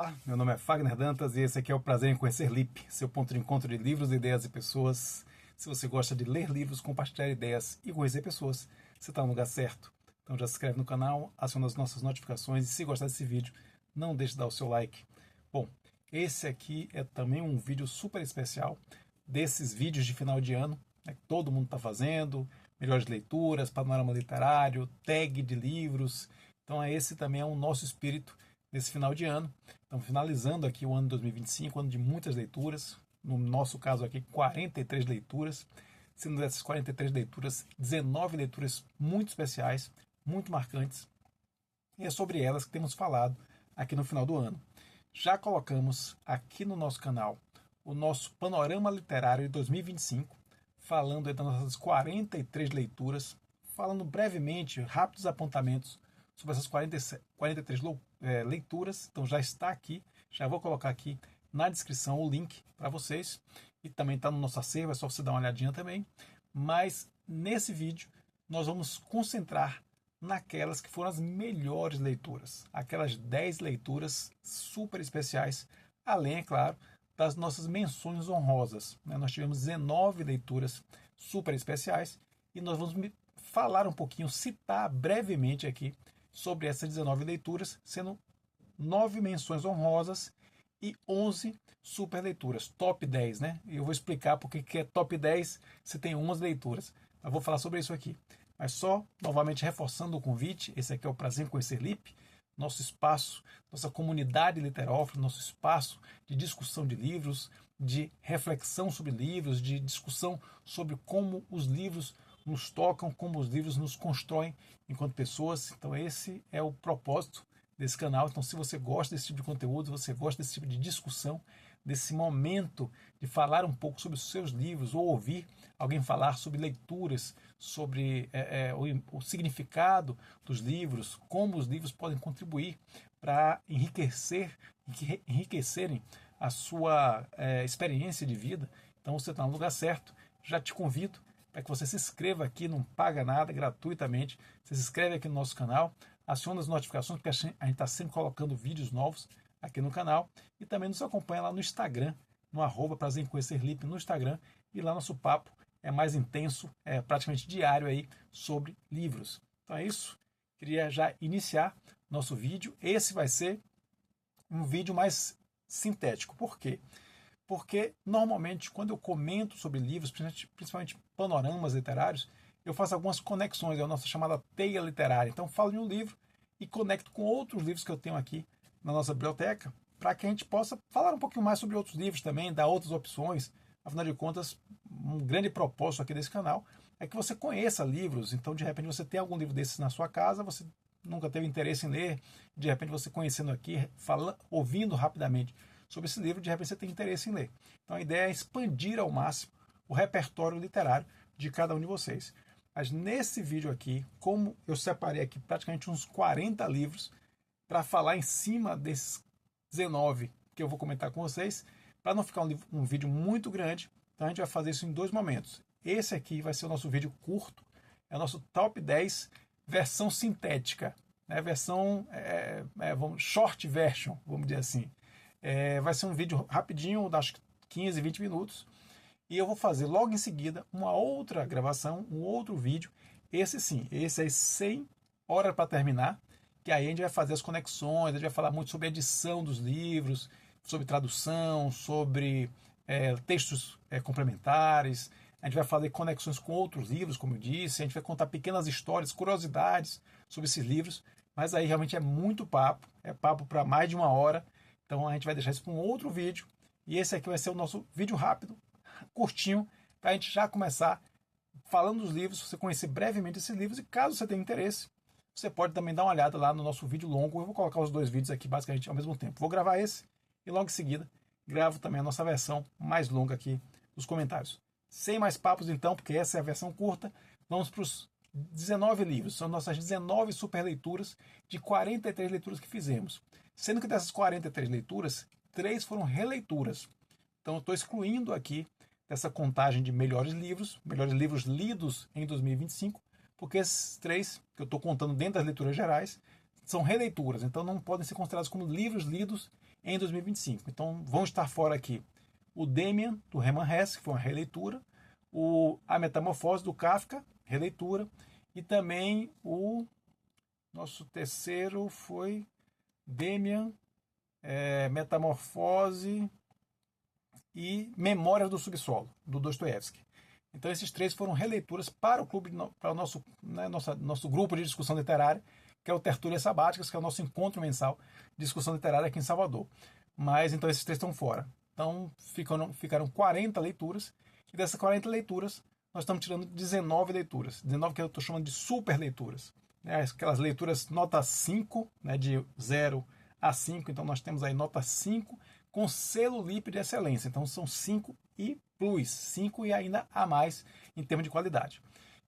Olá, meu nome é Fagner Dantas e esse aqui é o Prazer em Conhecer LIP, seu ponto de encontro de livros, ideias e pessoas. Se você gosta de ler livros, compartilhar ideias e conhecer pessoas, você está no lugar certo. Então já se inscreve no canal, aciona as nossas notificações e se gostar desse vídeo, não deixe de dar o seu like. Bom, esse aqui é também um vídeo super especial desses vídeos de final de ano, né, que todo mundo está fazendo, melhores leituras, panorama literário, tag de livros. Então esse também é o nosso espírito nesse final de ano. Estamos finalizando aqui o ano 2025, ano de muitas leituras. No nosso caso aqui, 43 leituras. Sendo dessas 43 leituras, 19 leituras muito especiais, muito marcantes. E é sobre elas que temos falado aqui no final do ano. Já colocamos aqui no nosso canal o nosso panorama literário de 2025, falando das nossas 43 leituras, falando brevemente, rápidos apontamentos sobre essas 43 leituras. Então já está aqui, já vou colocar aqui na descrição o link para vocês, e também está no nosso acervo, é só você dar uma olhadinha também. Mas nesse vídeo nós vamos concentrar naquelas que foram as melhores leituras, aquelas 10 leituras super especiais, além, é claro, das nossas menções honrosas. Nós tivemos 19 leituras super especiais e nós vamos falar um pouquinho, citar brevemente aqui sobre essas 19 leituras, sendo 9 menções honrosas e 11 super leituras, top 10, né? E eu vou explicar porque que é top 10 se tem 11 leituras. Eu vou falar sobre isso aqui. Mas só, novamente, reforçando o convite, esse aqui é o Prazer em Conhecer LIP, nosso espaço, nossa comunidade literófila, nosso espaço de discussão de livros, de reflexão sobre livros, de discussão sobre como os livros nos tocam, como os livros nos constroem enquanto pessoas. Então esse é o propósito desse canal. Então se você gosta desse tipo de conteúdo, se você gosta desse tipo de discussão, desse momento de falar um pouco sobre os seus livros, ou ouvir alguém falar sobre leituras, sobre o significado dos livros, como os livros podem contribuir para enriquecerem a sua experiência de vida, então você está no lugar certo. Já te convido para que você se inscreva aqui, não paga nada, gratuitamente. Você se inscreve aqui no nosso canal, aciona as notificações, porque a gente está sempre colocando vídeos novos aqui no canal, e também nos acompanha lá no Instagram, no @Prazer em Conhecer LIP no Instagram, e lá nosso papo é mais intenso, é praticamente diário aí sobre livros. Então é isso, queria já iniciar nosso vídeo. Esse vai ser um vídeo mais sintético. Por quê? Porque normalmente quando eu comento sobre livros, principalmente panoramas literários, eu faço algumas conexões, é a nossa chamada teia literária. Então falo de um livro e conecto com outros livros que eu tenho aqui na nossa biblioteca, para que a gente possa falar um pouquinho mais sobre outros livros também, dar outras opções. Afinal de contas, um grande propósito aqui desse canal é que você conheça livros. Então, de repente, você tem algum livro desses na sua casa, você nunca teve interesse em ler, de repente você conhecendo aqui, ouvindo rapidamente sobre esse livro, de repente você tem interesse em ler. Então a ideia é expandir ao máximo o repertório literário de cada um de vocês. Mas nesse vídeo aqui, como eu separei aqui praticamente uns 40 livros para falar em cima desses 19 que eu vou comentar com vocês, para não ficar um vídeo muito grande, então a gente vai fazer isso em 2 momentos. Esse aqui vai ser o nosso vídeo curto, é o nosso top 10 versão sintética, né? Versão short version, vamos dizer assim. Vai ser um vídeo rapidinho, acho que 15, 20 minutos, e eu vou fazer logo em seguida uma outra gravação, um outro vídeo, esse sim, esse é 100 horas para terminar, que aí a gente vai fazer as conexões, a gente vai falar muito sobre edição dos livros, sobre tradução, sobre textos complementares, a gente vai fazer conexões com outros livros, como eu disse, a gente vai contar pequenas histórias, curiosidades sobre esses livros, mas aí realmente é muito papo, é papo para mais de 1 hora. Então a gente vai deixar isso para um outro vídeo. E esse aqui vai ser o nosso vídeo rápido, curtinho, para a gente já começar falando dos livros, você conhecer brevemente esses livros. E caso você tenha interesse, você pode também dar uma olhada lá no nosso vídeo longo. Eu vou colocar os 2 vídeos aqui basicamente ao mesmo tempo. Vou gravar esse e logo em seguida gravo também a nossa versão mais longa aqui dos comentários. Sem mais papos então, porque essa é a versão curta, vamos para os 19 livros. São nossas 19 super leituras de 43 leituras que fizemos. Sendo que dessas 43 leituras, 3 foram releituras. Então eu estou excluindo aqui dessa contagem de melhores livros lidos em 2025, porque esses 3 que eu estou contando dentro das leituras gerais são releituras, então não podem ser considerados como livros lidos em 2025. Então vão estar fora aqui o Demian, do Hermann Hesse, que foi uma releitura, A Metamorfose, do Kafka, releitura, e também o nosso terceiro foi Demian, Metamorfose e Memórias do Subsolo, do Dostoiévski. Então esses três foram releituras para o clube, para o nosso grupo de discussão literária, que é o Tertúlias Sabáticas, que é o nosso encontro mensal de discussão literária aqui em Salvador. Mas então esses três estão fora. Então ficaram 40 leituras, e dessas 40 leituras nós estamos tirando 19 leituras. 19 que eu estou chamando de super leituras. Aquelas leituras nota 5, né, de 0 a 5, então nós temos aí nota 5 com selo LIP de excelência. Então são 5 e plus, 5 e ainda a mais em termos de qualidade.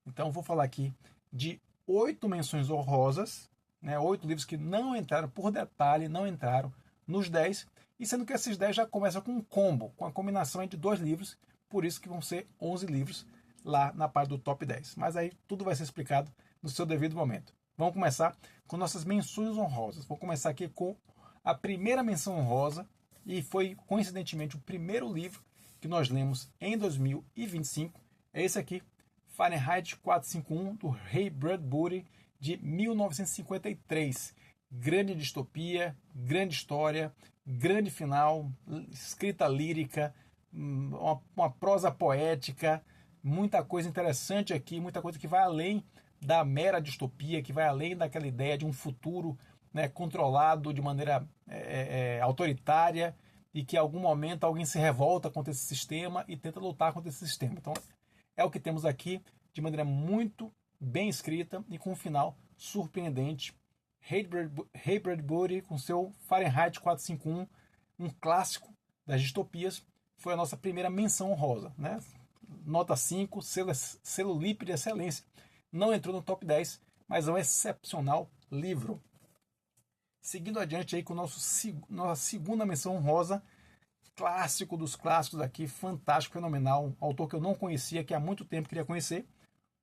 Então vou falar aqui de 8 menções honrosas, né, 8 livros que não entraram, por detalhe, não entraram nos 10, e sendo que esses 10 já começam com um combo, com a combinação de 2 livros, por isso que vão ser 11 livros lá na parte do top 10. Mas aí tudo vai ser explicado no seu devido momento. Vamos começar com nossas menções honrosas. Vou começar aqui com a primeira menção honrosa, e foi coincidentemente o primeiro livro que nós lemos em 2025. É esse aqui, Fahrenheit 451, do Ray Bradbury, de 1953. Grande distopia, grande história, grande final, escrita lírica, uma prosa poética, muita coisa interessante aqui, muita coisa que vai além da mera distopia, que vai além daquela ideia de um futuro, né, controlado de maneira autoritária, e que em algum momento alguém se revolta contra esse sistema e tenta lutar contra esse sistema. Então é o que temos aqui, de maneira muito bem escrita e com um final surpreendente. Ray Bradbury com seu Fahrenheit 451, um clássico das distopias, foi a nossa primeira menção honrosa, né? Nota 5, selo LIP de excelência. Não entrou no top 10, mas é um excepcional livro. Seguindo adiante aí com nossa segunda menção honrosa, clássico dos clássicos aqui, fantástico, fenomenal, um autor que eu não conhecia, que há muito tempo queria conhecer,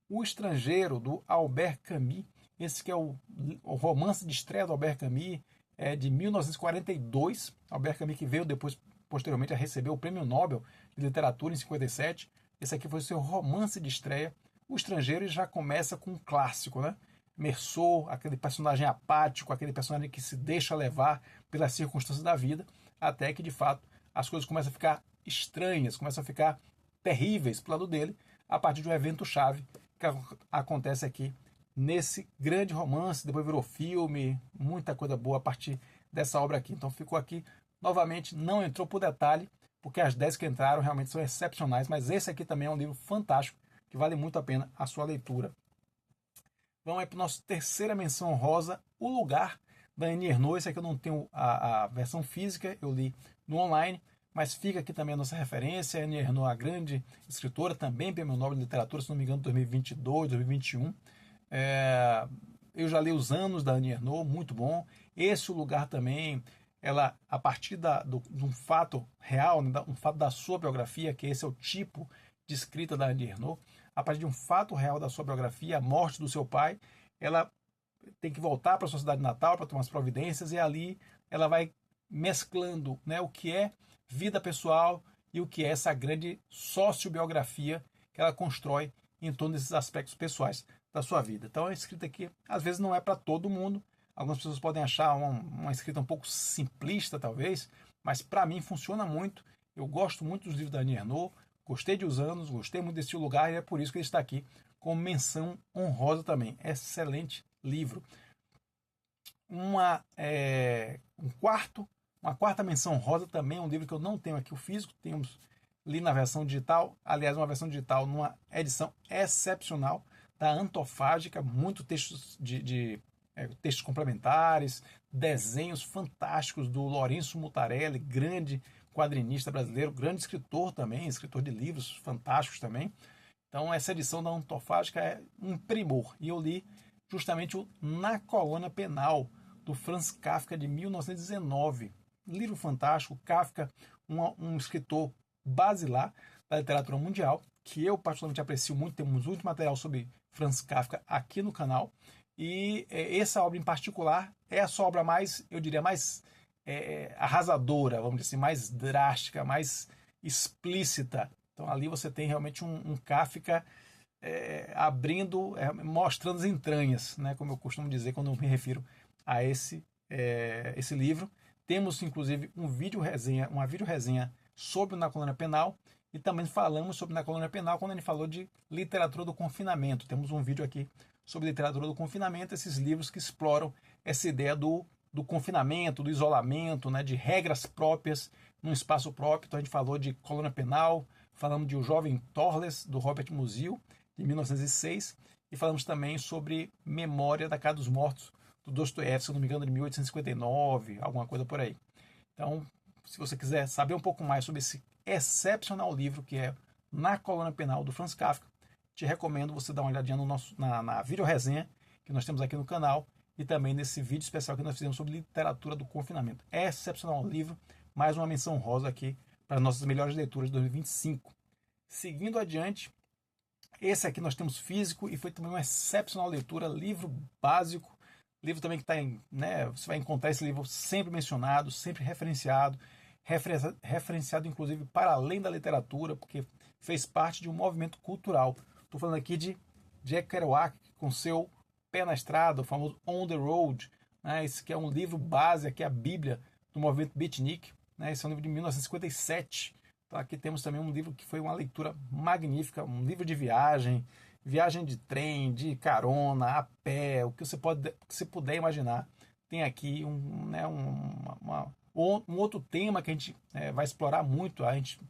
O Estrangeiro, do Albert Camus. Esse que é o romance de estreia do Albert Camus, de 1942. Albert Camus, que veio depois, posteriormente, a receber o Prêmio Nobel de Literatura em 57. Esse aqui foi o seu romance de estreia. O Estrangeiro já começa com um clássico, né? Merceau, aquele personagem apático, aquele personagem que se deixa levar pelas circunstâncias da vida, até que, de fato, as coisas começam a ficar estranhas, começam a ficar terríveis para o lado dele, a partir de um evento-chave que acontece aqui nesse grande romance, depois virou filme, muita coisa boa a partir dessa obra aqui. Então ficou aqui, novamente, não entrou por detalhe, porque as 10 que entraram realmente são excepcionais, mas esse aqui também é um livro fantástico, que vale muito a pena a sua leitura. Vamos aí para a nossa terceira menção honrosa, O Lugar, da Annie Ernaux. Esse aqui eu não tenho a versão física, eu li no online, mas fica aqui também a nossa referência. A Annie Ernaux, a grande escritora, também Prêmio Nobel de Literatura, se não me engano, 2022, 2021. Eu já li Os Anos, da Annie Ernaux, muito bom. Esse O Lugar também, ela, a partir de um fato real, né, um fato da sua biografia, que esse é o tipo de escrita da Annie Ernaux, a partir de um fato real da sua biografia, a morte do seu pai, ela tem que voltar para a sua cidade natal para tomar as providências, e ali ela vai mesclando, né, o que é vida pessoal e o que é essa grande sociobiografia que ela constrói em torno desses aspectos pessoais da sua vida. Então a escrita aqui, às vezes, não é para todo mundo. Algumas pessoas podem achar uma escrita um pouco simplista, talvez, mas para mim funciona muito. Eu gosto muito dos livros da Annie Ernaux, gostei de Os Anos, gostei muito desse lugar, e é por isso que ele está aqui como menção honrosa também. Excelente livro. Uma quarta menção honrosa também, um livro que eu não tenho aqui o físico, li na versão digital, aliás, uma versão digital numa edição excepcional da Antofágica, muito textos textos complementares, desenhos fantásticos do Lourenço Mutarelli, grande quadrinista brasileiro, grande escritor também, escritor de livros fantásticos também. Então essa edição da Antofágica é um primor, e eu li justamente o Na Colônia Penal, do Franz Kafka, de 1919. Livro fantástico. Kafka, um escritor basilar da literatura mundial, que eu particularmente aprecio muito. Temos muito material sobre Franz Kafka aqui no canal, e essa obra em particular é a sua obra mais, eu diria, mais arrasadora, vamos dizer assim, mais drástica, mais explícita. Então ali você tem realmente um Kafka abrindo, mostrando as entranhas, né, como eu costumo dizer quando me refiro a esse livro. Temos inclusive uma vídeo resenha sobre Na Colônia Penal, e também falamos sobre Na Colônia Penal quando a gente falou de literatura do confinamento. Temos um vídeo aqui sobre literatura do confinamento, esses livros que exploram essa ideia do confinamento, do isolamento, né, de regras próprias num espaço próprio. Então a gente falou de Colônia Penal, falamos de O Jovem Torles, do Robert Musil, de 1906, e falamos também sobre Memória da Casa dos Mortos, do Dostoiévski, se não me engano, de 1859, alguma coisa por aí. Então, se você quiser saber um pouco mais sobre esse excepcional livro que é Na Colônia Penal, do Franz Kafka, te recomendo você dar uma olhadinha na vídeo resenha que nós temos aqui no canal, e também nesse vídeo especial que nós fizemos sobre literatura do confinamento. É excepcional livro, mais uma menção rosa aqui para as nossas melhores leituras de 2025. Seguindo adiante, esse aqui nós temos físico e foi também uma excepcional leitura, livro básico, livro também que está em, né, você vai encontrar esse livro sempre mencionado, sempre referenciado inclusive para além da literatura, porque fez parte de um movimento cultural. Estou falando aqui de Jack Kerouac, com seu Pé na Estrada, o famoso On the Road, né? Esse que é um livro base, aqui é a Bíblia do movimento beatnik, né? Esse é um livro de 1957. Então aqui temos também um livro que foi uma leitura magnífica, um livro de viagem de trem, de carona, a pé, o que você puder imaginar. Tem aqui um outro tema que a gente vai explorar muito, a gente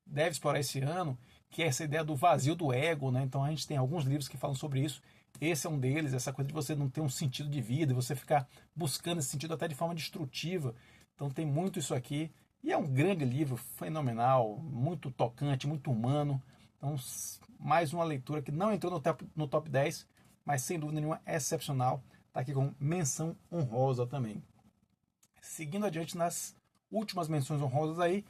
deve explorar esse ano, que é essa ideia do vazio do ego, né? Então a gente tem alguns livros que falam sobre isso. Esse é um deles, essa coisa de você não ter um sentido de vida, você ficar buscando esse sentido até de forma destrutiva. Então tem muito isso aqui. E é um grande livro, fenomenal, muito tocante, muito humano. Então, mais uma leitura que não entrou no top 10, mas sem dúvida nenhuma é excepcional. Está aqui com menção honrosa também. Seguindo adiante nas últimas menções honrosas aí,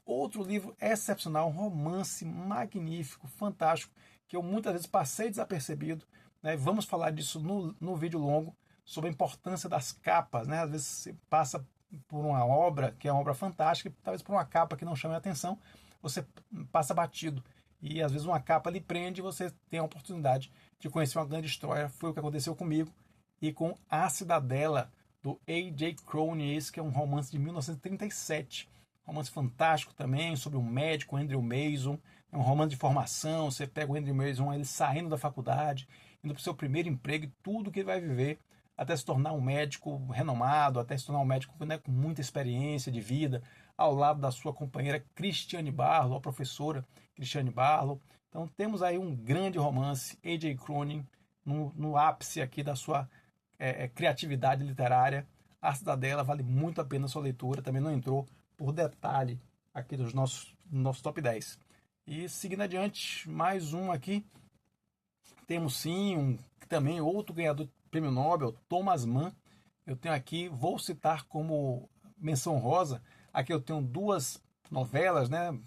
outro livro excepcional, um romance magnífico, fantástico, que eu muitas vezes passei desapercebido, né? Vamos falar disso no vídeo longo, sobre a importância das capas, né? Às vezes você passa por uma obra, que é uma obra fantástica, e talvez por uma capa que não chame a atenção, você passa batido. E às vezes uma capa lhe prende e você tem a oportunidade de conhecer uma grande história. Foi o que aconteceu comigo e com A Cidadela, do A.J. Cronin, esse que é um romance de 1937. Romance fantástico também, sobre um médico, Andrew Mason. É um romance de formação, você pega o Andrew Mason, ele saindo da faculdade, indo para o seu primeiro emprego e tudo que ele vai viver, até se tornar um médico renomado, até se tornar um médico, né, com muita experiência de vida, ao lado da sua companheira Christiane Barlow, a professora Christiane Barlow. Então temos aí um grande romance, A.J. Cronin, no ápice aqui da sua criatividade literária. A Cidadela vale muito a pena a sua leitura, também não entrou por detalhe aqui dos nosso top 10. E seguindo adiante, mais um aqui, temos sim também outro ganhador do Prêmio Nobel, Thomas Mann. Eu tenho aqui, vou citar como menção honrosa, aqui eu tenho duas novelas, né?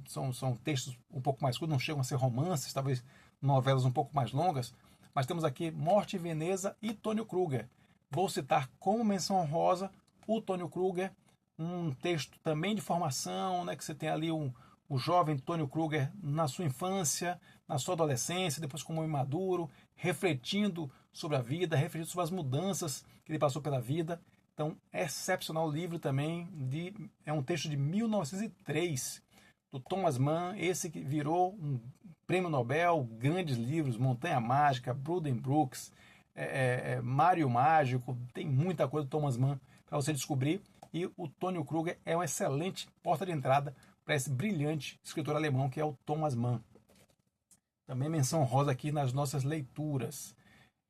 São textos um pouco mais curtos, não chegam a ser romances, talvez novelas um pouco mais longas, mas temos aqui Morte em Veneza e Tônio Kruger. Vou citar como menção honrosa o Tônio Kruger, um texto também de formação, né, que você tem ali o jovem Tônio Kruger na sua infância, na sua adolescência, depois como homem maduro, refletindo sobre a vida, refletindo sobre as mudanças que ele passou pela vida. Então, é excepcional o livro também, é um texto de 1903, do Thomas Mann, esse que virou um prêmio Nobel, grandes livros, Montanha Mágica, Buddenbrooks, Mário Mágico, tem muita coisa do Thomas Mann para você descobrir, e o Tônio Kruger é uma excelente porta de entrada para esse brilhante escritor alemão que é o Thomas Mann. Também menção rosa aqui nas nossas leituras.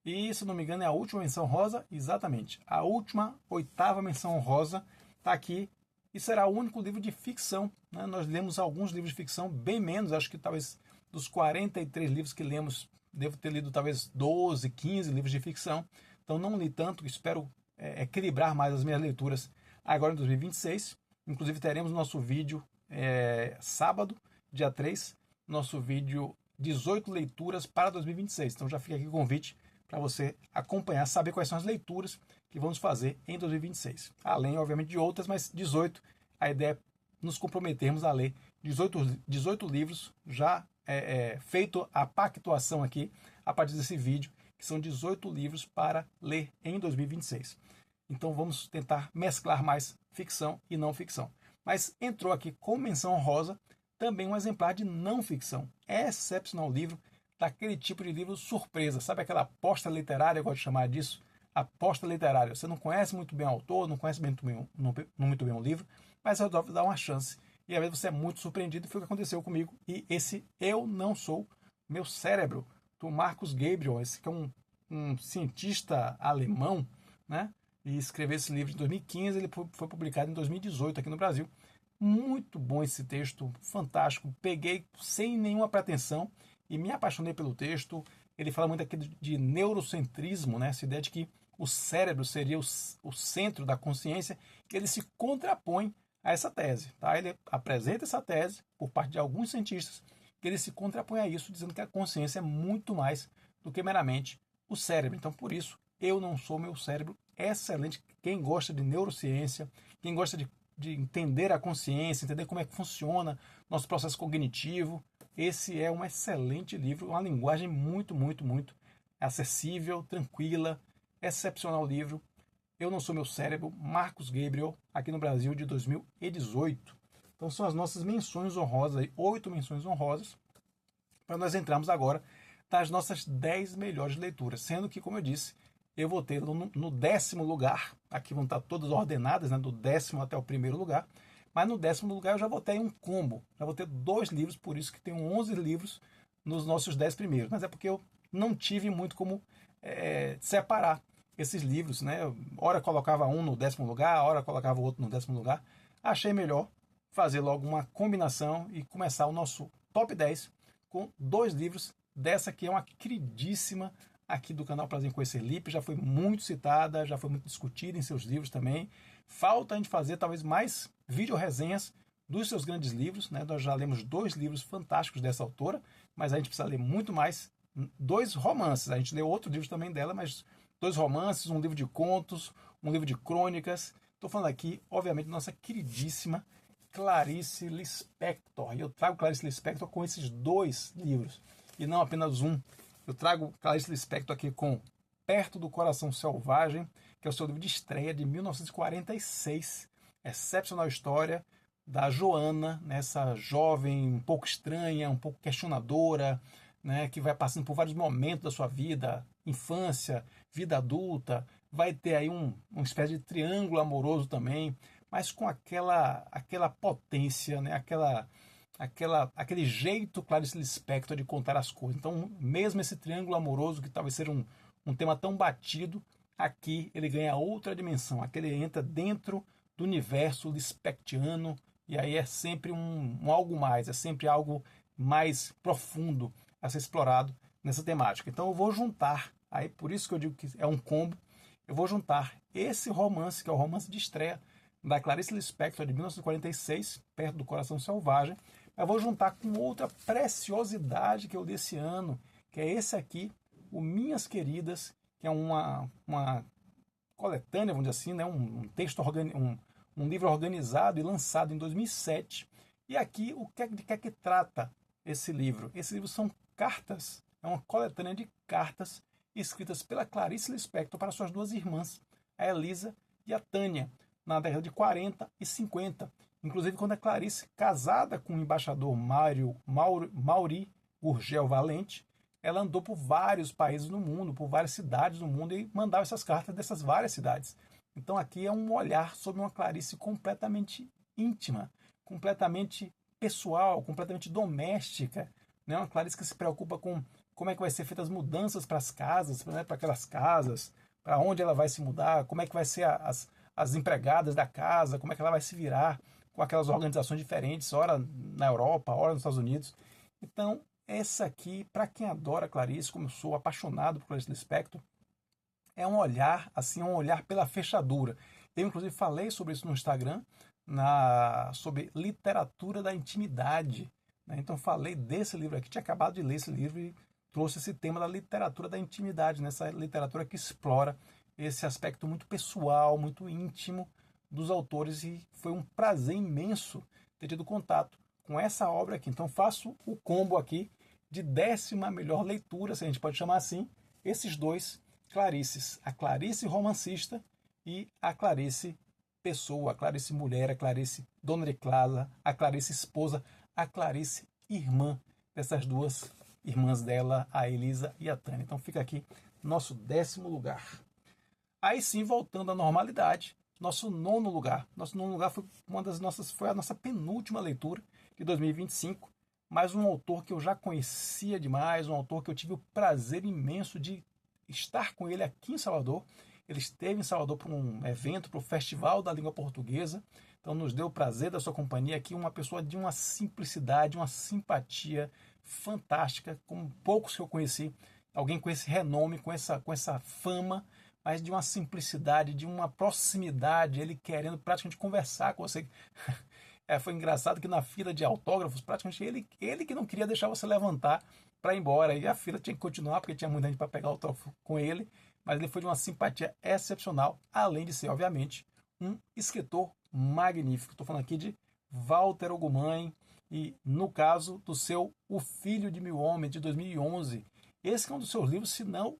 E, se não me engano, é a última menção rosa, exatamente. A última, 8ª menção rosa está aqui e será o único livro de ficção, né? Nós lemos alguns livros de ficção, bem menos, acho que talvez dos 43 livros que lemos, devo ter lido talvez 12, 15 livros de ficção. Então não li tanto, espero equilibrar mais as minhas leituras agora em 2026. Inclusive teremos nosso vídeo sábado, dia 3, nosso vídeo 18 leituras para 2026. Então já fica aqui o convite para você acompanhar, saber quais são as leituras que vamos fazer em 2026. Além, obviamente, de outras, mas 18, a ideia é nos comprometermos a ler 18 livros, já feito a pactuação aqui, a partir desse vídeo, que são 18 livros para ler em 2026. Então vamos tentar mesclar mais ficção e não ficção. Mas entrou aqui com menção honrosa também um exemplar de não ficção. É excepcional livro, daquele tipo de livro surpresa. Sabe aquela aposta literária, eu gosto de chamar disso? Aposta literária. Você não conhece muito bem o autor, não conhece muito bem o livro, mas resolve dar uma chance. E às vezes você é muito surpreendido, e foi o que aconteceu comigo. E esse Eu Não Sou Meu Cérebro, do Marcus Gabriel, esse que é um cientista alemão, né? E escreveu esse livro em 2015, ele foi publicado em 2018 aqui no Brasil. Muito bom esse texto, fantástico. Peguei sem nenhuma pretensão e me apaixonei pelo texto. Ele fala muito aqui de neurocentrismo, né? Essa ideia de que o cérebro seria o centro da consciência, que ele se contrapõe a essa tese. Tá? Ele apresenta essa tese por parte de alguns cientistas, que ele se contrapõe a isso, dizendo que a consciência é muito mais do que meramente o cérebro. Então, por isso, Eu Não Sou Meu Cérebro, excelente. Quem gosta de neurociência, quem gosta de entender a consciência, entender como é que funciona nosso processo cognitivo, esse é um excelente livro, uma linguagem muito, muito, muito acessível, tranquila, excepcional livro. Eu Não Sou Meu Cérebro, Marcus Gabriel, aqui no Brasil, de 2018. Então são as nossas menções honrosas, aí, 8 menções honrosas, para nós entrarmos agora nas nossas 10 melhores leituras, sendo que, como eu disse, eu vou ter no 10º lugar, aqui vão estar todas ordenadas, né, do 10º até o 1º lugar, mas no 10º lugar eu já vou ter um combo, já vou ter 2 livros, por isso que tem 11 livros nos nossos 10 primeiros, mas é porque eu não tive muito como separar esses livros, né? Ora colocava um no 10º lugar, ora colocava o outro no 10º lugar. Achei melhor fazer logo uma combinação e começar o nosso top 10 com 2 livros dessa que é uma queridíssima aqui do canal Prazer em Conhecer Lipe, já foi muito citada, já foi muito discutida em seus livros também. Falta a gente fazer talvez mais vídeo-resenhas dos seus grandes livros, né? Nós já lemos 2 livros fantásticos dessa autora, mas a gente precisa ler muito mais 2 romances. A gente leu outro livro também dela, mas 2 romances, um livro de contos, um livro de crônicas. Estou falando aqui, obviamente, da nossa queridíssima Clarice Lispector. E eu trago Clarice Lispector com esses 2 livros, e não apenas um. Eu trago Clarice Lispector aqui com Perto do Coração Selvagem, que é o seu livro de estreia de 1946. Excepcional história da Joana, essa jovem um pouco estranha, um pouco questionadora, né, que vai passando por vários momentos da sua vida, infância, vida adulta, vai ter aí uma espécie de triângulo amoroso também, mas com aquela potência, né, aquele jeito Clarice Lispector de contar as coisas. Então, mesmo esse triângulo amoroso, que talvez seja um tema tão batido, aqui ele ganha outra dimensão. Aqui ele entra dentro do universo lispectiano, e aí é sempre um algo mais, é sempre algo mais profundo a ser explorado nessa temática. Então eu vou juntar, aí por isso que eu digo que é um combo, eu vou juntar esse romance, que é o romance de estreia da Clarice Lispector, de 1946, Perto do Coração Selvagem, eu vou juntar com outra preciosidade que eu li esse ano, que é esse aqui, o Minhas Queridas, que é uma coletânea, vamos dizer assim, né? um texto, um livro organizado e lançado em 2007. E aqui, de que é que trata esse livro? Esse livro são cartas, é uma coletânea de cartas escritas pela Clarice Lispector para suas 2 irmãs, a Elisa e a Tânia, na década de 40 e 50. Inclusive, quando a Clarice, casada com o embaixador Mauri Gurgel Valente, ela andou por vários países no mundo, por várias cidades no mundo, e mandava essas cartas dessas várias cidades. Então aqui é um olhar sobre uma Clarice completamente íntima, completamente pessoal, completamente doméstica, né? Uma Clarice que se preocupa com como é que vai ser feitas as mudanças para as casas, né? Para aquelas casas, para onde ela vai se mudar, como é que vai ser as empregadas da casa, como é que ela vai se virar com aquelas organizações diferentes, ora na Europa, ora nos Estados Unidos. Então, essa aqui, para quem adora Clarice, como eu sou apaixonado por Clarice Lispector, é um olhar, assim, um olhar pela fechadura. Eu, inclusive, falei sobre isso no Instagram, sobre literatura da intimidade, né? Então, falei desse livro aqui, tinha acabado de ler esse livro e trouxe esse tema da literatura da intimidade, nessa literatura que explora esse aspecto muito pessoal, muito íntimo dos autores, e foi um prazer imenso ter tido contato com essa obra aqui. Então faço o combo aqui de 10ª melhor leitura, se a gente pode chamar assim, esses dois Clarices, a Clarice romancista e a Clarice pessoa, a Clarice mulher, a Clarice dona de casa, a Clarice esposa, a Clarice irmã dessas duas irmãs dela, a Elisa e a Tânia. Então fica aqui nosso 10º lugar. Aí sim, voltando à normalidade, nosso 9º lugar. Nosso 9º lugar foi a nossa penúltima leitura de 2025, mas um autor que eu já conhecia demais, um autor que eu tive o prazer imenso de estar com ele aqui em Salvador. Ele esteve em Salvador para um evento, para o Festival da Língua Portuguesa. Então nos deu o prazer da sua companhia aqui, uma pessoa de uma simplicidade, uma simpatia fantástica, como poucos que eu conheci. Alguém com esse renome, com essa fama, mas de uma simplicidade, de uma proximidade, ele querendo praticamente conversar com você. Foi engraçado que na fila de autógrafos, praticamente ele que não queria deixar você levantar para ir embora. E a fila tinha que continuar, porque tinha muita gente para pegar autógrafo com ele. Mas ele foi de uma simpatia excepcional, além de ser, obviamente, um escritor magnífico. Estou falando aqui de Walter Ugumãe, e no caso do seu O Filho de Mil Homens, de 2011. Esse é um dos seus livros, se não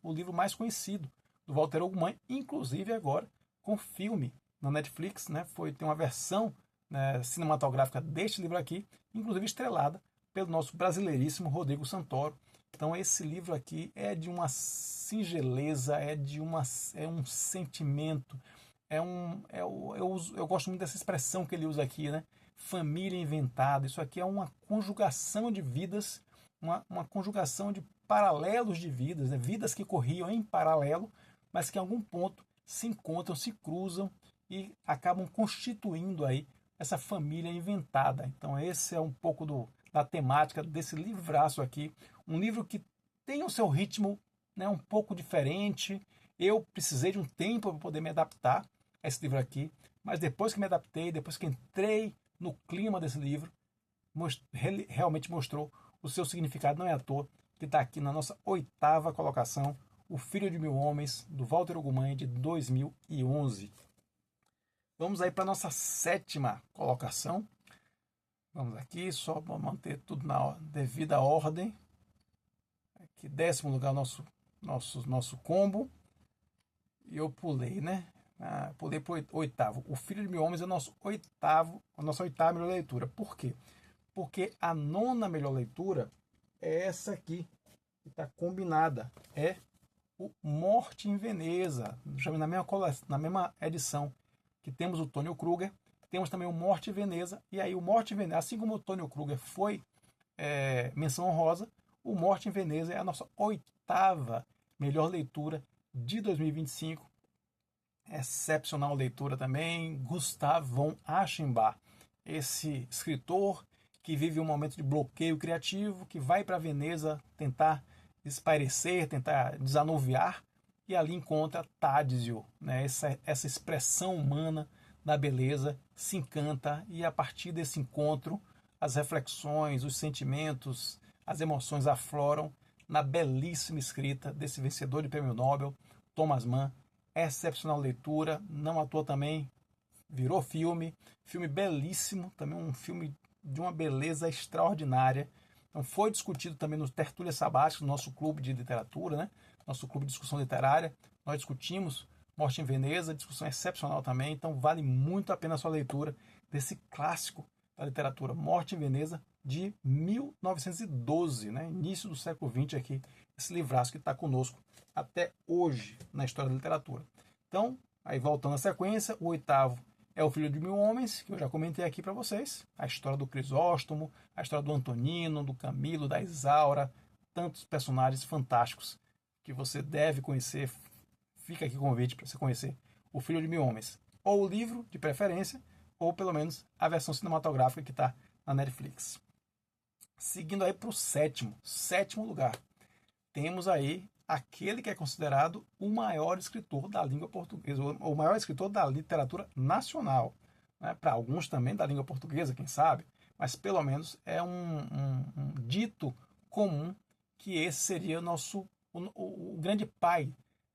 o livro mais conhecido do Walter Ugumãe, inclusive agora com filme na Netflix, né? Tem uma versão, né, cinematográfica deste livro aqui, inclusive estrelada pelo nosso brasileiríssimo Rodrigo Santoro. Então esse livro aqui é de uma singeleza, é um sentimento, eu gosto muito dessa expressão que ele usa aqui, né? Família inventada. Isso aqui é uma conjugação de vidas, uma conjugação de paralelos de vidas, né? Vidas que corriam em paralelo, mas que em algum ponto se encontram, se cruzam e acabam constituindo aí essa família inventada. Então esse é um pouco da temática desse livraço aqui, um livro que tem o seu ritmo, né, um pouco diferente. Eu precisei de um tempo para poder me adaptar a esse livro aqui, mas depois que me adaptei, depois que entrei no clima desse livro, realmente mostrou o seu significado. Não é à toa que está aqui na nossa 8ª colocação, O Filho de Mil Homens, do Walter Ugumãe, de 2011. Vamos aí para a nossa 7ª colocação. Vamos aqui, só para manter tudo na devida ordem. Aqui, 10º lugar, nosso combo. E eu pulei, né? Pulei para o 8º. O Filho de Mil Homens é a nossa 8ª melhor leitura. Por quê? Porque a 9ª melhor leitura é essa aqui, que está combinada. É o Morte em Veneza. Na mesma edição que temos o Tônio Kruger, temos também o Morte em Veneza. E aí o Morte em Veneza, assim como o Tônio Kruger foi menção honrosa, o Morte em Veneza é a nossa 8ª melhor leitura de 2025. Excepcional leitura também. Gustav von Aschenbach, esse escritor que vive um momento de bloqueio criativo, que vai para Veneza tentar espairecer, tentar desanuviar, e ali encontra Tadzio, né? essa expressão humana da beleza, se encanta, e a partir desse encontro as reflexões, os sentimentos, as emoções afloram na belíssima escrita desse vencedor de prêmio Nobel, Thomas Mann. Excepcional leitura, não à toa também virou filme belíssimo, também um filme de uma beleza extraordinária. Então foi discutido também no Tertúlia Sabática, nosso clube de literatura, né? Nosso clube de discussão literária. Nós discutimos Morte em Veneza, discussão excepcional também, então vale muito a pena a sua leitura desse clássico da literatura, Morte em Veneza, de 1912, né? Início do século XX aqui, esse livraço que está conosco até hoje na história da literatura. Então, aí voltando à sequência, o 8º é O Filho de Mil Homens, que eu já comentei aqui para vocês, a história do Crisóstomo, a história do Antonino, do Camilo, da Isaura, tantos personagens fantásticos que você deve conhecer. Fica aqui o convite para você conhecer O Filho de Mil Homens, ou o livro, de preferência, ou pelo menos a versão cinematográfica que está na Netflix. Seguindo aí para o sétimo lugar, temos aí aquele que é considerado o maior escritor da língua portuguesa, o maior escritor da literatura nacional, né? Para alguns também da língua portuguesa, quem sabe, mas pelo menos é um dito comum que esse seria o grande pai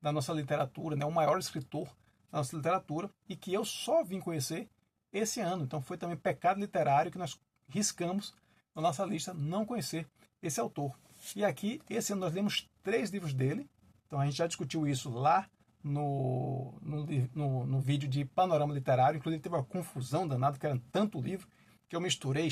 da nossa literatura, né, o maior escritor da nossa literatura, e que eu só vim conhecer esse ano. Então foi também pecado literário que nós riscamos na nossa lista não conhecer esse autor. E aqui, esse ano, nós lemos 3 livros dele. Então a gente já discutiu isso lá no vídeo de Panorama Literário. Inclusive teve uma confusão danada, que era tanto livro, que eu misturei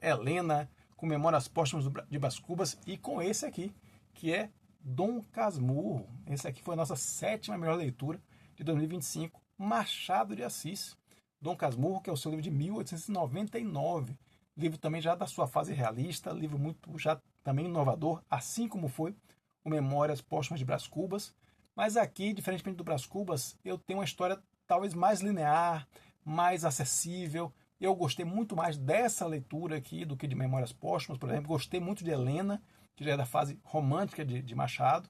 Helena com Memórias Póstumas de Brás Cubas e com esse aqui, que é Dom Casmurro. Esse aqui foi a nossa 7ª melhor leitura de 2025, Machado de Assis. Dom Casmurro, que é o seu livro de 1899. Livro também já da sua fase realista, livro muito já também inovador, assim como foi o Memórias Póstumas de Brás Cubas. Mas aqui, diferentemente do Brás Cubas, eu tenho uma história talvez mais linear, mais acessível. Eu gostei muito mais dessa leitura aqui do que de Memórias Póstumas, por exemplo. Gostei muito de Helena, que já é da fase romântica de Machado.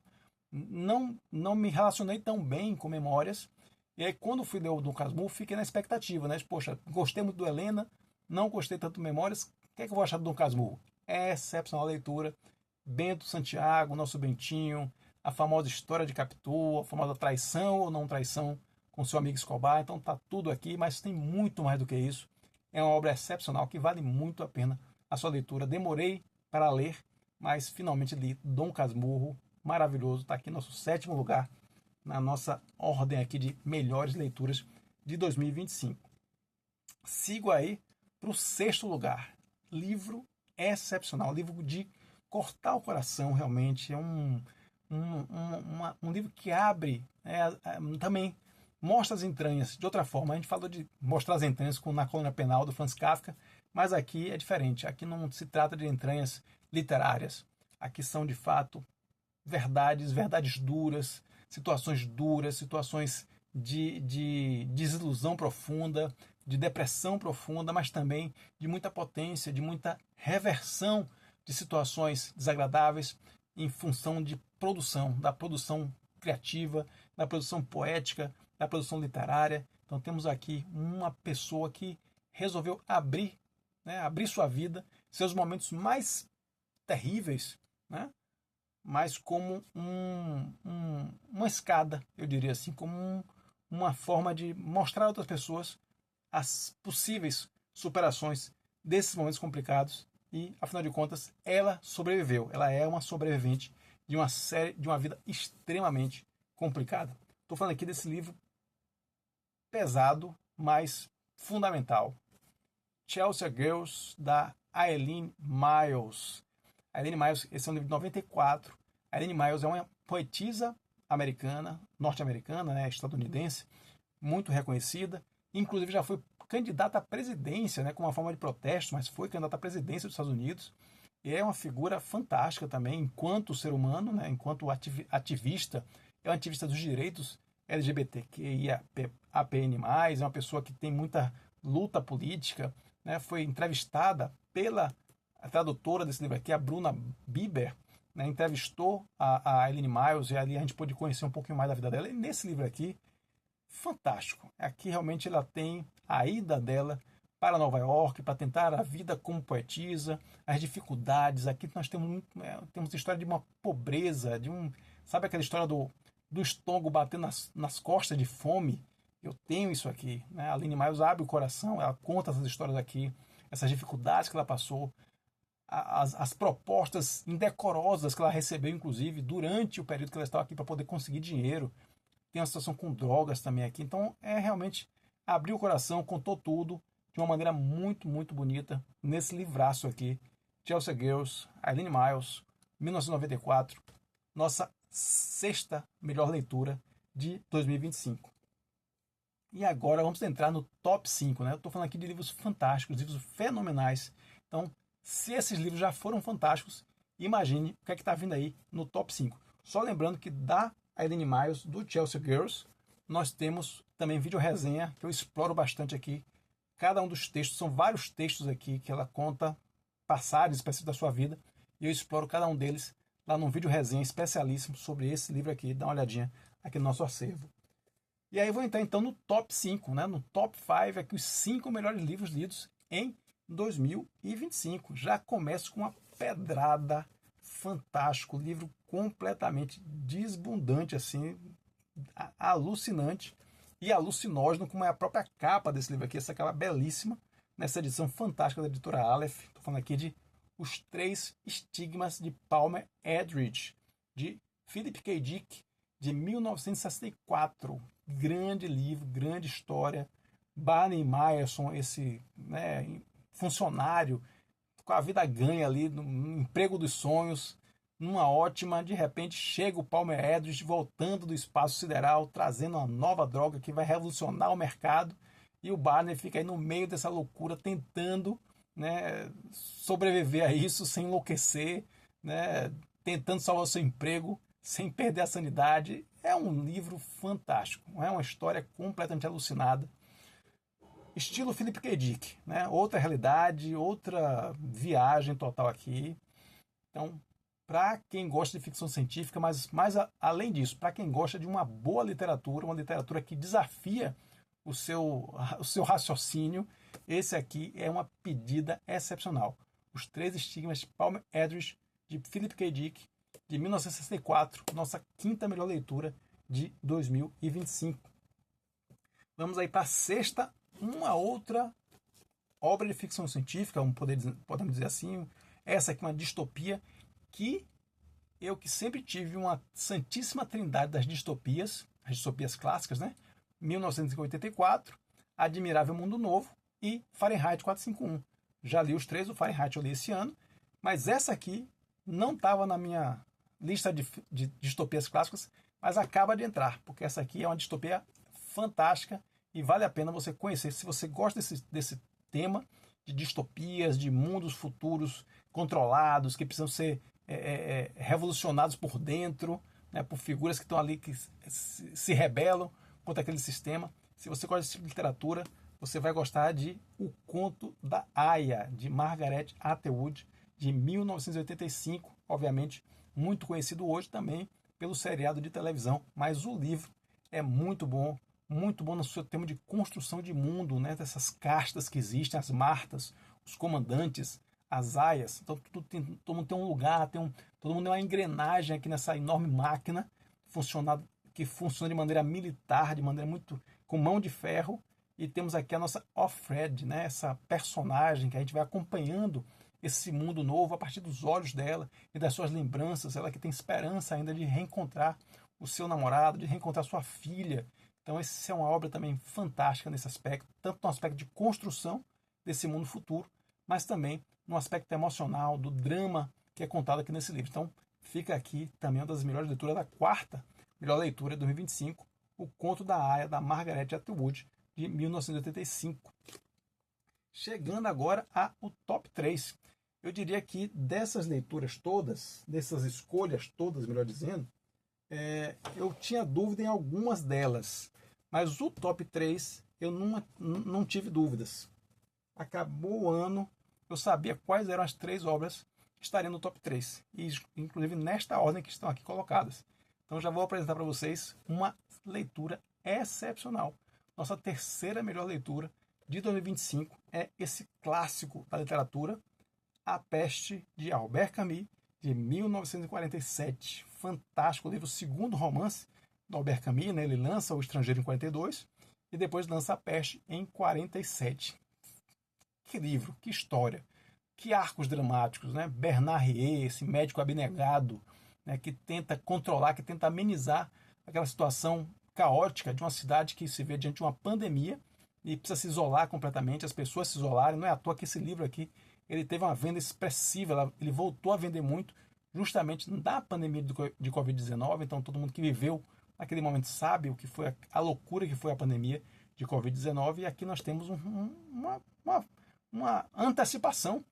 Não me relacionei tão bem com Memórias. E aí, quando fui ler o Dom Casmurro, fiquei na expectativa, né? Poxa, gostei muito do Helena, não gostei tanto do Memórias. O que é que eu vou achar do Dom Casmurro? É excepcional a leitura. Bento Santiago, nosso Bentinho, a famosa história de Capitu, a famosa traição ou não traição com seu amigo Escobar. Então tá tudo aqui, mas tem muito mais do que isso. É uma obra excepcional que vale muito a pena a sua leitura. Demorei para ler, mas finalmente li Dom Casmurro, maravilhoso. Está aqui nosso 7º lugar na nossa ordem aqui de melhores leituras de 2025. Sigo aí para o 6º lugar. Livro excepcional, livro de cortar o coração, realmente. É um livro que abre, também mostra as entranhas. De outra forma, a gente falou de mostrar as entranhas na Colônia Penal do Franz Kafka, mas aqui é diferente. Aqui não se trata de entranhas literárias. Aqui são, de fato, verdades duras, situações de desilusão profunda, de depressão profunda, mas também de muita potência, de muita reversão de situações desagradáveis em função de produção, da produção criativa, da produção poética, da produção literária. Então temos aqui uma pessoa que resolveu abrir sua vida, seus momentos mais terríveis, né? Mas como uma escada, eu diria assim, como uma forma de mostrar a outras pessoas as possíveis superações desses momentos complicados. E, afinal de contas, ela sobreviveu. Ela é uma sobrevivente de uma vida extremamente complicada. Estou falando aqui desse livro pesado, mas fundamental. Chelsea Girls, da Eileen Myers. Eileen Myers, esse é um livro de 94. Eileen Myers é uma poetisa americana, norte-americana, né, estadunidense, muito reconhecida. Inclusive já foi candidata à presidência, né, com uma forma de protesto, mas foi candidata à presidência dos Estados Unidos. E é uma figura fantástica também, enquanto ser humano, né, enquanto ativista. É uma ativista dos direitos LGBTQIAPN+, é uma pessoa que tem muita luta política, né, foi entrevistada pela tradutora desse livro aqui, a Bruna Bieber, né, entrevistou a Eileen Myers, e ali a gente pôde conhecer um pouquinho mais da vida dela. E nesse livro aqui, fantástico. Aqui realmente ela tem a ida dela para Nova York, para tentar a vida como poetisa, as dificuldades. Aqui nós temos a história de uma pobreza, sabe aquela história do estômago batendo nas costas de fome? Eu tenho isso aqui, né? A Eileen Myers abre o coração, ela conta essas histórias aqui, essas dificuldades que ela passou, as propostas indecorosas que ela recebeu, inclusive, durante o período que ela estava aqui para poder conseguir dinheiro. Tem uma situação com drogas também aqui. Então, realmente abriu o coração, contou tudo de uma maneira muito, muito bonita nesse livraço aqui. Chelsea Girls, Eileen Myers, 1994. Nossa 6ª melhor leitura de 2025. E agora vamos entrar no top 5. Né? Eu estou falando aqui de livros fantásticos, livros fenomenais. Então, se esses livros já foram fantásticos, imagine o que é que está vindo aí no top 5. Só lembrando que da Eileen Myers, do Chelsea Girls, nós temos também vídeo resenha, que eu exploro bastante aqui. Cada um dos textos, são vários textos aqui que ela conta passagens específicas da sua vida, e eu exploro cada um deles lá num vídeo resenha especialíssimo sobre esse livro aqui. Dá uma olhadinha aqui no nosso acervo. E aí eu vou entrar então no top 5, né? No top 5, aqui os 5 melhores livros lidos em 2025. Já começo com uma pedrada fantástico, livro completamente desbundante, assim, alucinante e alucinógeno, como é a própria capa desse livro aqui, essa capa belíssima, nessa edição fantástica da editora Aleph. Estou falando aqui de Os Três Estigmas de Palmer Eldritch, de Philip K. Dick, de 1964. Grande livro, grande história. Barney Meyerson, esse, né, funcionário com a vida ganha ali, no emprego dos sonhos, numa ótima, de repente chega o Palmer Eldritch voltando do espaço sideral, trazendo uma nova droga que vai revolucionar o mercado, e o Barney fica aí no meio dessa loucura, tentando, né, sobreviver a isso sem enlouquecer, né, tentando salvar o seu emprego, sem perder a sanidade. É um livro fantástico, é uma história completamente alucinada. Estilo Philip K. Dick, né? Outra realidade, outra viagem total aqui. Então, para quem gosta de ficção científica, mas além disso, para quem gosta de uma boa literatura, uma literatura que desafia o seu raciocínio, esse aqui é uma pedida excepcional. Os Três Estigmas de Palmer Eldritch, de Philip K. Dick, de 1964, nossa quinta melhor leitura de 2025. Vamos aí para a sexta, uma outra obra de ficção científica, podemos dizer assim. Essa aqui é uma distopia que eu que sempre tive uma santíssima trindade das distopias, as distopias clássicas, né? 1984, Admirável Mundo Novo e Fahrenheit 451. Já li os três, o Fahrenheit eu li esse ano, mas essa aqui não estava na minha lista de distopias clássicas, mas acaba de entrar, porque essa aqui é uma distopia fantástica e vale a pena você conhecer. Se você gosta desse tema de distopias, de mundos futuros controlados, que precisam ser revolucionados por dentro, né, por figuras que estão ali, que se rebelam contra aquele sistema. Se você gosta desse tipo de literatura, você vai gostar de O Conto da Aia, de Margaret Atwood, de 1985, obviamente muito conhecido hoje também pelo seriado de televisão, mas o livro é muito bom no seu tema de construção de mundo, né, dessas castas que existem, as martas, os comandantes, as aias. Então todo mundo tem um lugar, todo mundo tem uma engrenagem aqui nessa enorme máquina que funciona de maneira militar, de maneira muito com mão de ferro. E temos aqui a nossa Offred, né, essa personagem que a gente vai acompanhando esse mundo novo a partir dos olhos dela e das suas lembranças. Ela que tem esperança ainda de reencontrar o seu namorado, de reencontrar sua filha. Então essa é uma obra também fantástica nesse aspecto, tanto no aspecto de construção desse mundo futuro, mas também no aspecto emocional, do drama que é contado aqui nesse livro. Então fica aqui também uma das melhores leituras, da quarta melhor leitura de 2025, O Conto da Aia, da Margaret Atwood, de 1985. Chegando agora ao top 3. Eu diria que dessas leituras todas, dessas escolhas todas, melhor dizendo, eu tinha dúvida em algumas delas, mas o top 3 eu não tive dúvidas. Acabou o ano, eu sabia quais eram as 3 obras que estariam no top 3, e inclusive nesta ordem que estão aqui colocadas. Então já vou apresentar para vocês uma leitura excepcional. Nossa terceira melhor leitura de 2025 é esse clássico da literatura, A Peste, de Albert Camus, de 1947. Fantástico livro, o segundo romance do Albert Camus, né? Ele lança O Estrangeiro em 42 e depois lança A Peste em 47. Que livro, que história, que arcos dramáticos, né? Bernard Rieu, esse médico abnegado, né, que tenta controlar, que tenta amenizar aquela situação caótica de uma cidade que se vê diante de uma pandemia e precisa se isolar completamente, as pessoas se isolarem. Não é à toa que esse livro aqui ele teve uma venda expressiva, ele voltou a vender muito justamente da pandemia de Covid-19. Então todo mundo que viveu naquele momento sabe o que foi a loucura que foi a pandemia de Covid-19, e aqui nós temos uma antecipação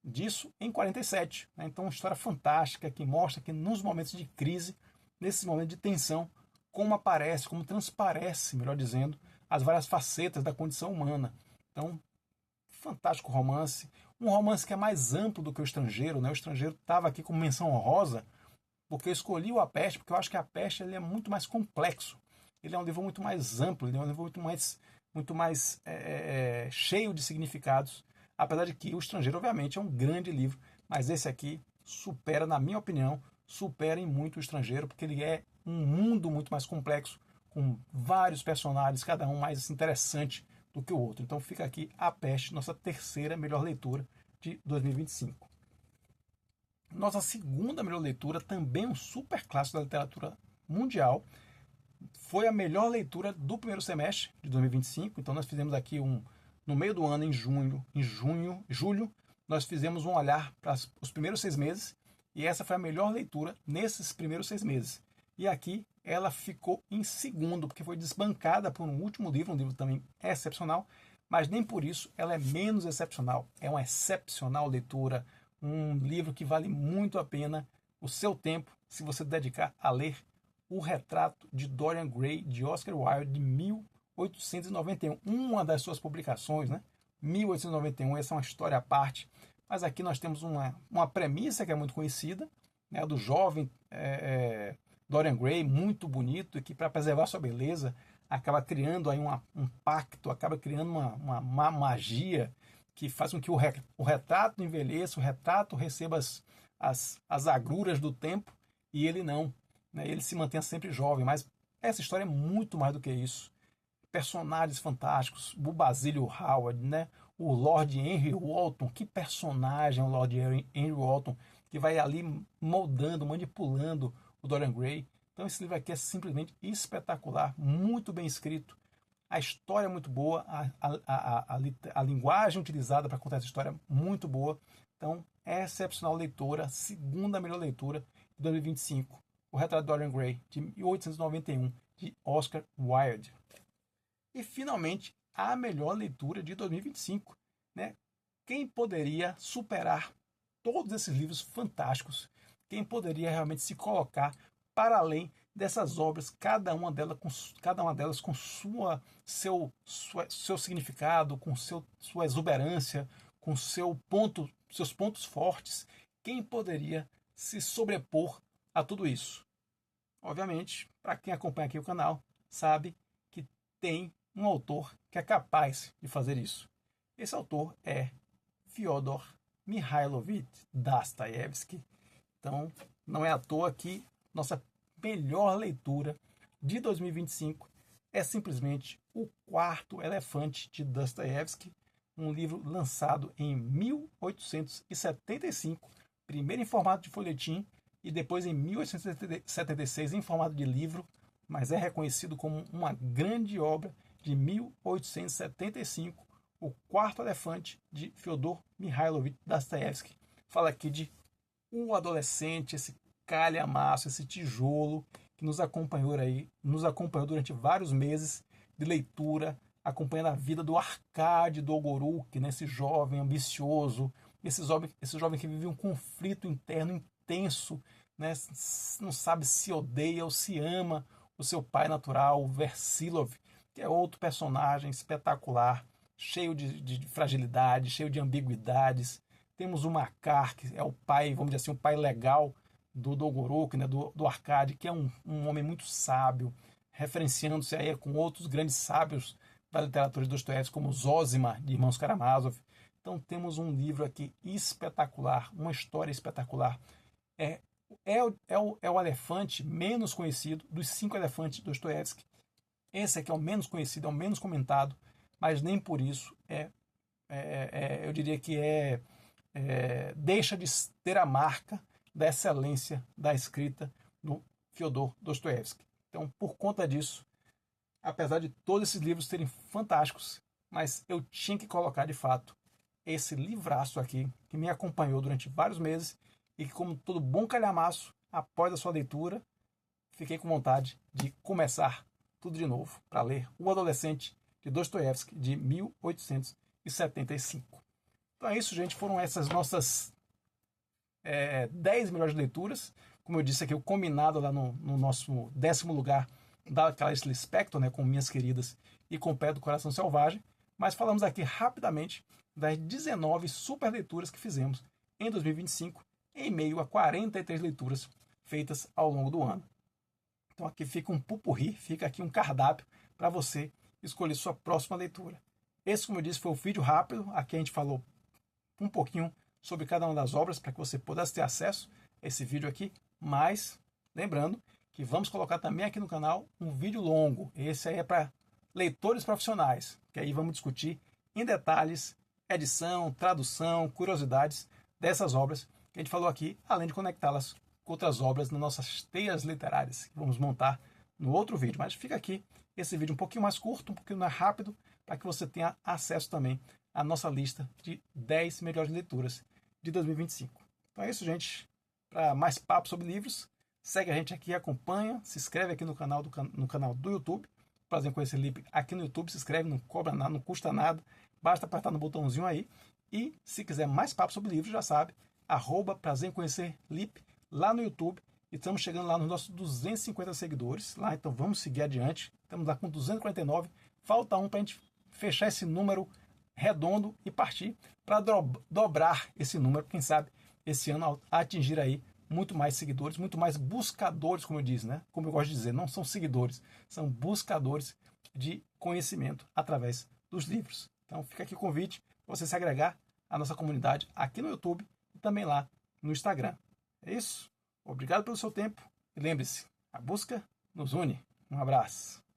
disso em 47. Né? Então uma história fantástica que mostra que nos momentos de crise, nesses momentos de tensão, como aparece, como transparece, melhor dizendo, as várias facetas da condição humana. Então, fantástico romance. Um romance que é mais amplo do que O Estrangeiro. Né? O Estrangeiro estava aqui como menção honrosa, porque eu escolhi o A Peste, porque eu acho que A Peste ele é muito mais complexo. Ele é um livro muito mais amplo, ele é um livro muito mais cheio de significados. Apesar de que O Estrangeiro, obviamente, é um grande livro, mas esse aqui supera, na minha opinião, supera em muito o Estrangeiro, porque ele é um mundo muito mais complexo, com vários personagens, cada um mais interessante do que o outro. Então fica aqui A Peste, nossa terceira melhor leitura de 2025. Nossa segunda melhor leitura, também um super clássico da literatura mundial, foi a melhor leitura do primeiro semestre de 2025. Então nós fizemos aqui no meio do ano, em julho, nós fizemos um olhar para os primeiros 6 meses, e essa foi a melhor leitura nesses primeiros 6 meses. E aqui ela ficou em segundo, porque foi desbancada por um último livro, um livro também excepcional, mas nem por isso ela é menos excepcional. É uma excepcional leitura, um livro que vale muito a pena o seu tempo, se você dedicar a ler O Retrato de Dorian Gray, de Oscar Wilde, de 1891. Uma das suas publicações, né? 1891, essa é uma história à parte. Mas aqui nós temos uma premissa que é muito conhecida, né, do jovem Dorian Gray, muito bonito, e que para preservar sua beleza acaba criando aí um pacto, acaba criando uma magia que faz com que o retrato envelheça, o retrato receba as agruras do tempo, e ele não, né, ele se mantenha sempre jovem. Mas essa história é muito mais do que isso. Personagens fantásticos, o Basilio Howard, né? O Lord Henry Wotton, que personagem é o Lord Henry Wotton, que vai ali moldando, manipulando o Dorian Gray. Então esse livro aqui é simplesmente espetacular, muito bem escrito, a história é muito boa, a linguagem utilizada para contar essa história é muito boa. Então é excepcional leitura, segunda melhor leitura de 2025, O Retrato de Dorian Gray, de 1891, de Oscar Wilde. E finalmente, a melhor leitura de 2025, né? Quem poderia superar todos esses livros fantásticos? Quem poderia realmente se colocar para além dessas obras, cada uma delas com seu significado, com sua exuberância, com seus pontos fortes? Quem poderia se sobrepor a tudo isso? Obviamente, para quem acompanha aqui o canal, sabe que tem um autor que é capaz de fazer isso. Esse autor é Fyodor Mikhailovich Dostoiévski. Então, não é à toa que nossa melhor leitura de 2025 é simplesmente O Quarto Elefante, de Dostoiévski, um livro lançado em 1875, primeiro em formato de folhetim e depois em 1876 em formato de livro, mas é reconhecido como uma grande obra de 1875, O Quarto Elefante, de Fyodor Mikhailovich Dostoiévski. Fala aqui de um adolescente, esse calhamaço, esse tijolo que nos acompanhou durante vários meses de leitura, acompanhando a vida do Arkady Dolgoruk, né, esse jovem ambicioso, esse jovem que vive um conflito interno intenso, né, não sabe se odeia ou se ama o seu pai natural, o Versilov, que é outro personagem espetacular, cheio de fragilidade, cheio de ambiguidades. Temos o Makar, que é o pai, vamos dizer assim, o pai legal do Dolgoruk, né, do Arkady, que é um homem muito sábio, referenciando-se aí com outros grandes sábios da literatura de Dostoiévski, como Zosima, de Irmãos Karamazov. Então temos um livro aqui espetacular, uma história espetacular. É o elefante menos conhecido dos 5 elefantes de Dostoiévski. Esse aqui é o menos conhecido, é o menos comentado, mas nem por isso eu diria que deixa de ter a marca da excelência da escrita do Fyodor Dostoiévski. Então, por conta disso, apesar de todos esses livros serem fantásticos, mas eu tinha que colocar de fato esse livraço aqui, que me acompanhou durante vários meses e que, como todo bom calhamaço, após a sua leitura, fiquei com vontade de começar tudo de novo para ler O Adolescente, de Dostoiévski, de 1875. Então é isso, gente. Foram essas nossas 10 melhores leituras. Como eu disse aqui, o combinado lá no nosso 10º lugar da Clarice Lispector, né, com Minhas Queridas e com Pé do Coração Selvagem. Mas falamos aqui rapidamente das 19 super leituras que fizemos em 2025, em meio a 43 leituras feitas ao longo do ano. Então aqui fica um pupurri, fica aqui um cardápio para você escolher sua próxima leitura. Esse, como eu disse, foi o vídeo rápido. Aqui a gente falou um pouquinho sobre cada uma das obras para que você pudesse ter acesso a esse vídeo aqui, mas lembrando que vamos colocar também aqui no canal um vídeo longo. Esse aí é para leitores profissionais, que aí vamos discutir em detalhes edição, tradução, curiosidades dessas obras que a gente falou aqui, além de conectá-las com outras obras nas nossas teias literárias, que vamos montar no outro vídeo. Mas fica aqui esse vídeo um pouquinho mais curto, um pouquinho mais rápido, para que você tenha acesso também à nossa lista de 10 melhores leituras de 2025. Então é isso, gente. Para mais papo sobre livros, segue a gente aqui, acompanha, se inscreve aqui no canal do YouTube. Prazer em conhecer Lipe aqui no YouTube, se inscreve, não cobra nada, não custa nada, basta apertar no botãozinho aí. E se quiser mais papo sobre livros, já sabe, @prazer em conhecer Lipe lá no YouTube. E estamos chegando lá nos nossos 250 seguidores lá, então vamos seguir adiante. Estamos lá com 249, falta um para a gente fechar esse número redondo e partir para dobrar esse número, quem sabe esse ano atingir aí muito mais seguidores, muito mais buscadores, como eu disse, né? Como eu gosto de dizer, não são seguidores, são buscadores de conhecimento através dos livros. Então fica aqui o convite para você se agregar à nossa comunidade aqui no YouTube e também lá no Instagram. É isso? Obrigado pelo seu tempo e lembre-se, a busca nos une. Um abraço.